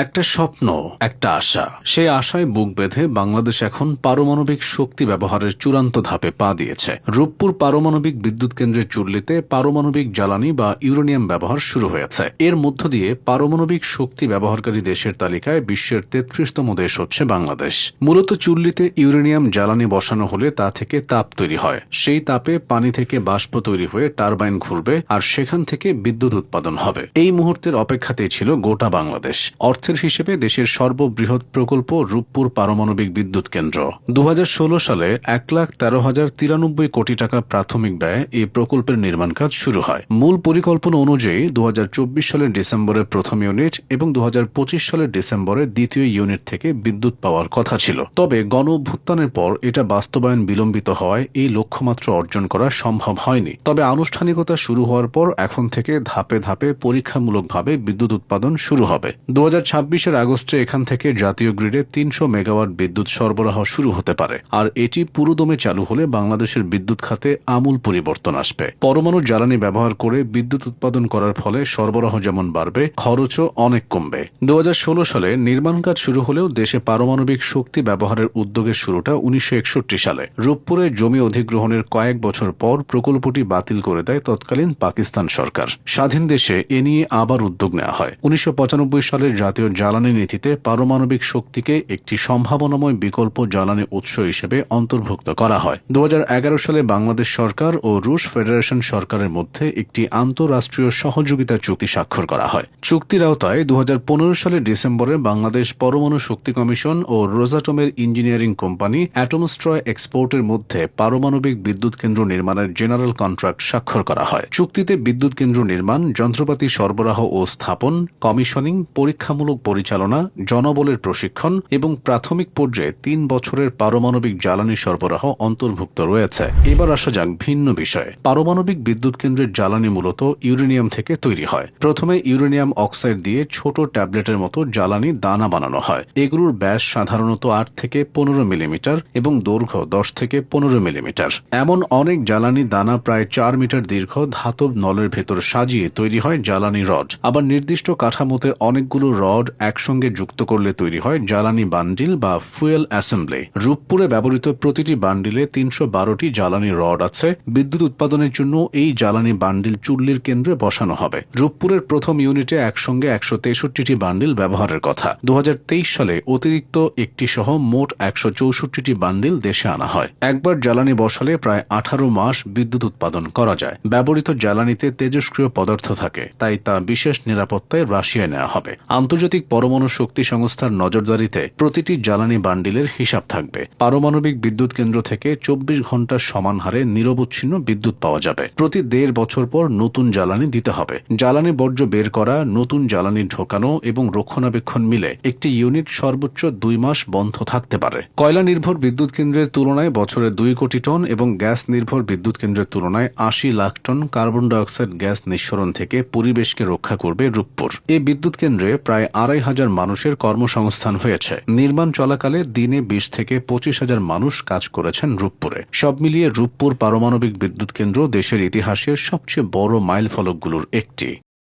একটা স্বপ্ন, একটা আশা। সেই আশায় বুক বেঁধে বাংলাদেশ এখন পারমাণবিক শক্তি ব্যবহারের চূড়ান্ত ধাপে পা দিয়েছে। রূপপুর পারমাণবিক বিদ্যুৎ কেন্দ্রের চুল্লিতে পারমাণবিক জ্বালানি বা ইউরেনিয়াম ব্যবহার শুরু হয়েছে। এর মধ্য দিয়ে পারমাণবিক শক্তি ব্যবহারকারী দেশের তালিকায় বিশ্বের ৩৩তম দেশ হচ্ছে বাংলাদেশ। মূলত চুল্লিতে ইউরেনিয়াম জ্বালানি বসানো হলে তা থেকে তাপ তৈরি হয়। সেই তাপে পানি থেকে বাষ্প তৈরি হয়ে টারবাইন ঘুরবে আর সেখান থেকে বিদ্যুৎ উৎপাদন হবে। এই মুহূর্তের অপেক্ষাতেই ছিল গোটা বাংলাদেশ। অর্থের হিসেবে দেশের সর্ববৃহৎ প্রকল্প রূপপুর পারমাণবিক বিদ্যুৎ কেন্দ্র। ২০১৬ সালে ১,১৩,০৯৩ কোটি টাকা প্রাথমিক ব্যয়ে এই প্রকল্পের নির্মাণ কাজ শুরু হয়। মূল পরিকল্পনা অনুযায়ী ২০২৪ সালের ডিসেম্বরে প্রথম ইউনিট এবং ২০২৫ সালের ডিসেম্বরে দ্বিতীয় ইউনিট থেকে বিদ্যুৎ পাওয়ার কথা ছিল। তবে গণঅভ্যুত্থানের পর এটা বাস্তবায়ন বিলম্বিত হওয়ায় এই লক্ষ্যমাত্রা অর্জন করা সম্ভব হয়নি। তবে আনুষ্ঠানিকতা শুরু হওয়ার পর এখন থেকে ধাপে ধাপে পরীক্ষামূলকভাবে বিদ্যুৎ উৎপাদন শুরু হবে। ২০২৬-এর আগস্টে এখান থেকে জাতীয় গ্রিডে ৩০০ মেগাওয়াট বিদ্যুৎ সরবরাহ শুরু হতে পারে। আর এটি পুরোদমে চালু হলে বাংলাদেশের বিদ্যুৎ খাতে আমূল পরিবর্তন আসবে। পরমাণু জ্বালানি ব্যবহার করে বিদ্যুৎ উৎপাদন করার ফলে সরবরাহ যেমন বাড়বে, খরচও অনেক কমবে। ২০১৬ সালে নির্মাণ কাজ শুরু হলেও দেশে পারমাণবিক শক্তি ব্যবহারের উদ্যোগের শুরুটা ১৯৬১ সালে। রূপপুরে জমি অধিগ্রহণের কয়েক বছর পর প্রকল্পটি বাতিল করে দেয় তৎকালীন পাকিস্তান সরকার। স্বাধীন দেশে এ নিয়ে আবার উদ্যোগ নেওয়া হয়। ১৯৯৫ সালের জাতীয় জ্বালানি নীতিতে পারমাণবিক শক্তিকে একটি সম্ভাবনাময় বিকল্প জ্বালানি উৎস হিসেবে অন্তর্ভুক্ত করা হয়। ২০১১ সালে বাংলাদেশ সরকার ও রুশ ফেডারেশন সরকারের মধ্যে একটি আন্তঃরাষ্ট্রীয় সহযোগিতা চুক্তি স্বাক্ষর করা হয়। চুক্তির আওতায় ২০১৫ সালের ডিসেম্বরে বাংলাদেশ পরমাণু শক্তি কমিশন ও রোজাটমের ইঞ্জিনিয়ারিং কোম্পানি অ্যাটমস্ট্রয় এক্সপোর্টের মধ্যে পারমাণবিক বিদ্যুৎ কেন্দ্র নির্মাণের জেনারেল কন্ট্রাক্ট স্বাক্ষর করা হয়। চুক্তিতে বিদ্যুৎ কেন্দ্র নির্মাণ, যন্ত্রপাতি সরবরাহ ও স্থাপন, কমিশনিং, পরীক্ষামূলক পরিচালনা, জনবলের প্রশিক্ষণ এবং প্রাথমিক পর্যায়ে ৩ বছরের পারমাণবিক জ্বালানি সরবরাহ অন্তর্ভুক্ত রয়েছে। এবার আসা যাক ভিন্ন বিষয়ে। পারমাণবিক বিদ্যুৎ কেন্দ্রের জ্বালানি মূলত ইউরেনিয়াম থেকে তৈরি হয়। প্রথমে ইউরেনিয়াম অক্সাইড দিয়ে ছোট ট্যাবলেটের মতো জ্বালানি দানা বানানো হয়। এগুলোর ব্যাস সাধারণত ৮ থেকে ১৫ মিলিমিটার এবং দৈর্ঘ্য ১০ থেকে ১৫ মিলিমিটার। এমন অনেক জ্বালানি দানা প্রায় ৪ মিটার দীর্ঘ ধাতব নলের ভেতর সাজিয়ে তৈরি হয় জ্বালানি রড। আবার নির্দিষ্ট কাঠামোতে অনেকগুলো রড একসঙ্গে যুক্ত করলে তৈরি হয় জ্বালানি বান্ডিল বা ফুয়েল অ্যাসেম্বলি। রূপপুরে ব্যবহৃত প্রতিটি বান্ডিলে ৩১২টি জ্বালানি রড আছে। বিদ্যুৎ উৎপাদনের জন্য এই জ্বালানি বান্ডিল চুল্লির কেন্দ্রে বসানো হবে। রূপপুরের প্রথম ইউনিটে একসঙ্গে ১৬৩টি বান্ডিল ব্যবহারের কথা। ২০২৩ সালে অতিরিক্ত একটি সহ মোট ১৬৪টি বান্ডিল দেশে আনা হয়। একবার জ্বালানি বসালে প্রায় ১৮ মাস বিদ্যুৎ উৎপাদন করা যায়। ব্যবহৃত জ্বালানিতে তেজস্ক্রিয় পদার্থ থাকে, তাই তা বিশেষ নিরাপত্তায় রাশিয়ায় নেওয়া হবে। আন্তর্জাতিক পরমাণু শক্তি সংস্থার নজরদারিতে প্রতিটি জ্বালানি বান্ডিলের হিসাব থাকবে। পারমাণবিক বিদ্যুৎ কেন্দ্র থেকে ২৪ ঘণ্টার সমান হারে নিরবচ্ছিন্ন বিদ্যুৎ পাওয়া যাবে। প্রতি ১.৫ বছর পর নতুন জ্বালানি দিতে হবে। জ্বালানি বর্জ্য বের করা, নতুন জ্বালানি ঢোকানো এবং রক্ষণাবেক্ষণ মিলে একটি ইউনিট সর্বোচ্চ ২ মাস বন্ধ থাকতে পারে। কয়লা নির্ভর বিদ্যুৎ কেন্দ্রের তুলনায় বছরে ২ কোটি টন এবং গ্যাস নির্ভর বিদ্যুৎ কেন্দ্রের তুলনায় ৮০ lakh ton carbon dioxide gas নিঃসরণ থেকে পরিবেশকে রক্ষা করবে রূপপুর। এই বিদ্যুৎ কেন্দ্রে প্রায় ২৫০০ মানুষের কর্মসংস্থান হয়েছে। নির্মাণ চলাকালে দিনে ২০ থেকে ২৫,০০০ মানুষ কাজ করেছেন রূপপুরে। সব মিলিয়ে রূপপুর পারমাণবিক বিদ্যুৎ কেন্দ্র দেশের ইতিহাসের সবচেয়ে বড় মাইলফলকগুলোর একটি।